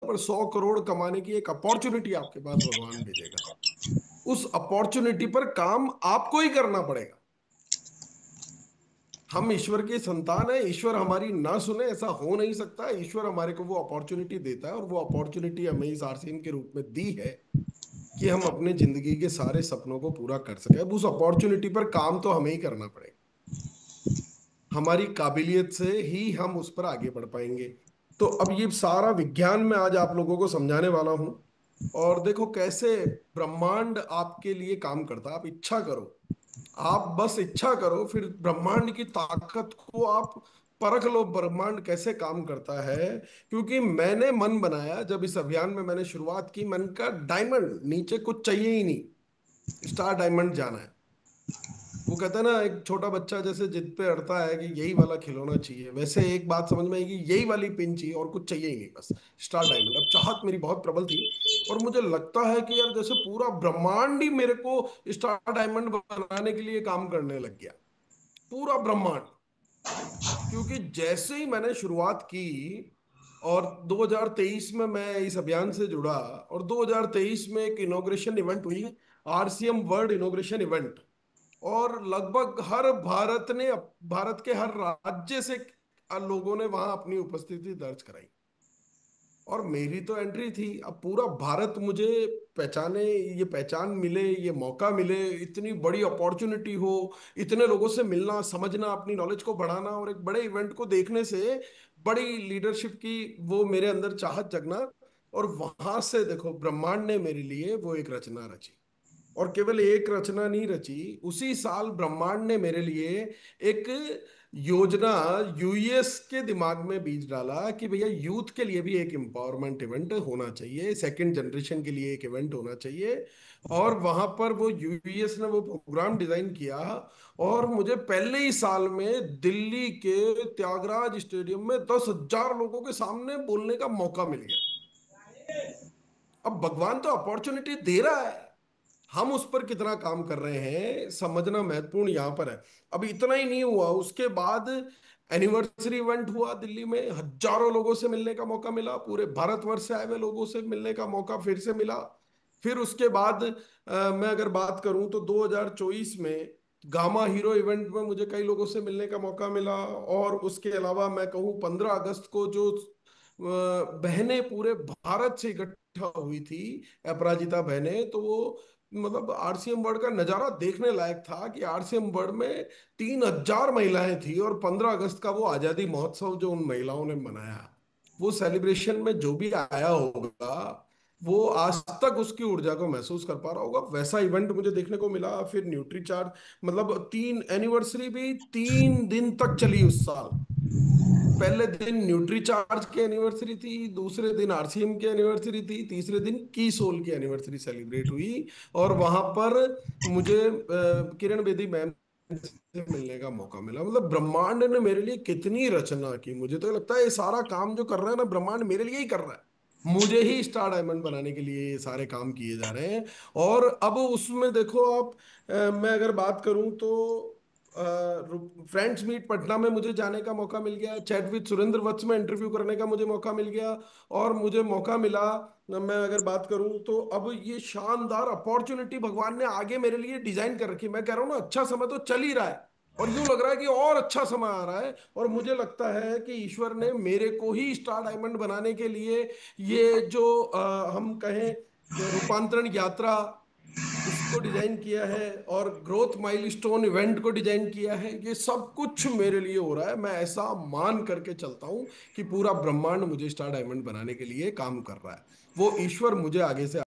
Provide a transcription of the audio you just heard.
पर 100 करोड़ कमाने की एक अपॉर्चुनिटी आपके पास भगवान भेजेगा। उस अपॉर्चुनिटी पर काम आपको ही करना पड़ेगा। हम ईश्वर के संतान है, ईश्वर हमारी ना सुने ऐसा हो नहीं सकता। ईश्वर हमारे को वो अपॉर्चुनिटी देता है और वो अपॉर्चुनिटी हमें इस आरसीएम के रूप में दी है कि हम अपने जिंदगी के सारे सपनों को पूरा कर सके। अब उस अपॉर्चुनिटी पर काम तो हमें ही करना पड़ेगा। हमारी काबिलियत से ही हम उस पर आगे बढ़ पाएंगे। तो अब ये सारा विज्ञान मैं आज आप लोगों को समझाने वाला हूं। और देखो कैसे ब्रह्मांड आपके लिए काम करता है। आप इच्छा करो, आप बस इच्छा करो, फिर ब्रह्मांड की ताकत को आप परख लो, ब्रह्मांड कैसे काम करता है। क्योंकि मैंने मन बनाया, जब इस अभियान में मैंने शुरुआत की, मन का डायमंड, नीचे कुछ चाहिए ही नहीं, स्टार डायमंड जाना है। वो कहता है ना, एक छोटा बच्चा जैसे जिद पे अड़ता है कि यही वाला खिलौना चाहिए, वैसे एक बात समझ में आएगी, यही वाली पिन चाहिए और कुछ चाहिए ही नहीं, बस स्टार डायमंड। अब चाहत मेरी बहुत प्रबल थी और मुझे लगता है कि यार जैसे पूरा ब्रह्मांड ही मेरे को स्टार डायमंड बनाने के लिए काम करने लग गया, पूरा ब्रह्मांड। क्योंकि जैसे ही मैंने शुरुआत की और 2023 में मैं इस अभियान से जुड़ा, और 2023 में एक इनॉग्रेशन इवेंट हुई, आरसीएम वर्ल्ड इनॉग्रेशन इवेंट। और लगभग हर भारत ने, भारत के हर राज्य से लोगों ने वहां अपनी उपस्थिति दर्ज कराई। और मेरी तो एंट्री थी। अब पूरा भारत मुझे पहचाने, ये पहचान मिले, ये मौका मिले, इतनी बड़ी अपॉर्चुनिटी हो, इतने लोगों से मिलना, समझना, अपनी नॉलेज को बढ़ाना, और एक बड़े इवेंट को देखने से बड़ी लीडरशिप की वो मेरे अंदर चाहत जगना। और वहां से देखो ब्रह्मांड ने मेरे लिए वो एक रचना रची। और केवल एक रचना नहीं रची, उसी साल ब्रह्मांड ने मेरे लिए एक योजना यूएस के दिमाग में बीज डाला कि भैया यूथ के लिए भी एक एम्पावरमेंट इवेंट होना चाहिए, सेकंड जनरेशन के लिए एक इवेंट होना चाहिए। और वहां पर वो यूएस ने वो प्रोग्राम डिजाइन किया। और मुझे पहले ही साल में दिल्ली के त्यागराज स्टेडियम में 10,000 लोगों के सामने बोलने का मौका मिल गया। अब भगवान तो अपॉर्चुनिटी दे रहा है, हम उस पर कितना काम कर रहे हैं समझना महत्वपूर्ण यहां पर है। अब इतना ही नहीं हुआ, उसके बाद एनिवर्सरी इवेंट हुआ दिल्ली में, हजारों लोगों से मिलने का मौका मिला, पूरे भारतवर्ष से आए हुए लोगों से मिलने का मौका फिर से मिला। फिर उसके बाद मैं अगर बात करूं तो 2024 में गामा हीरो इवेंट में मुझे कई लोगों से मिलने का मौका मिला। और उसके अलावा मैं कहूँ 15 अगस्त को जो बहनें पूरे भारत से इकट्ठा हुई थी, अपराजिता बहनें, तो वो मतलब आरसीएम वर्ल्ड का नजारा देखने लायक था कि आरसीएम वर्ल्ड में 3,000 महिलाएं थी। और 15 अगस्त का वो आजादी महोत्सव जो उन महिलाओं ने मनाया, वो सेलिब्रेशन में जो भी आया होगा वो आज तक उसकी ऊर्जा को महसूस कर पा रहा होगा। वैसा इवेंट मुझे देखने को मिला। फिर न्यूट्री चार्ज, मतलब तीन एनिवर्सरी भी 3 दिन तक चली उस साल। पहले दिन न्यूट्री चार्ज की एनिवर्सरी थी, दूसरे दिन आरसीएम की एनिवर्सरी थी, तीसरे दिन की सोल की एनिवर्सरी सेलिब्रेट हुई। और वहां पर मुझे किरण बेदी मैम से मिलने का मौका मिला। मतलब ब्रह्मांड ने मेरे लिए कितनी रचना की। मुझे तो लगता है ये सारा काम जो कर रहा है ना, ब्रह्मांड मेरे लिए ही कर रहा है। मुझे ही स्टार डायमंड बनाने के लिए ये सारे काम किए जा रहे हैं। और अब उसमें देखो आप, मैं अगर बात करूं तो फ्रेंड्स मीट पटना में मुझे जाने का मौका मिल गया, चैट विद सुरेंद्र वत्स में इंटरव्यू करने का मुझे मौका मिल गया। और मुझे मौका मिला, मैं अगर बात करूं तो अब ये शानदार अपॉर्चुनिटी भगवान ने आगे मेरे लिए डिजाइन कर रखी। मैं कह रहा हूं ना, अच्छा समय तो चल ही रहा है और यूं लग रहा है कि और अच्छा समय आ रहा है। और मुझे लगता है कि ईश्वर ने मेरे को ही स्टार डायमंड बनाने के लिए ये जो हम कहें रूपांतरण यात्रा, इसको डिजाइन किया है, और ग्रोथ माइलस्टोन इवेंट को डिजाइन किया है। ये सब कुछ मेरे लिए हो रहा है। मैं ऐसा मान करके चलता हूं कि पूरा ब्रह्मांड मुझे स्टार डायमंड बनाने के लिए काम कर रहा है। वो ईश्वर मुझे आगे से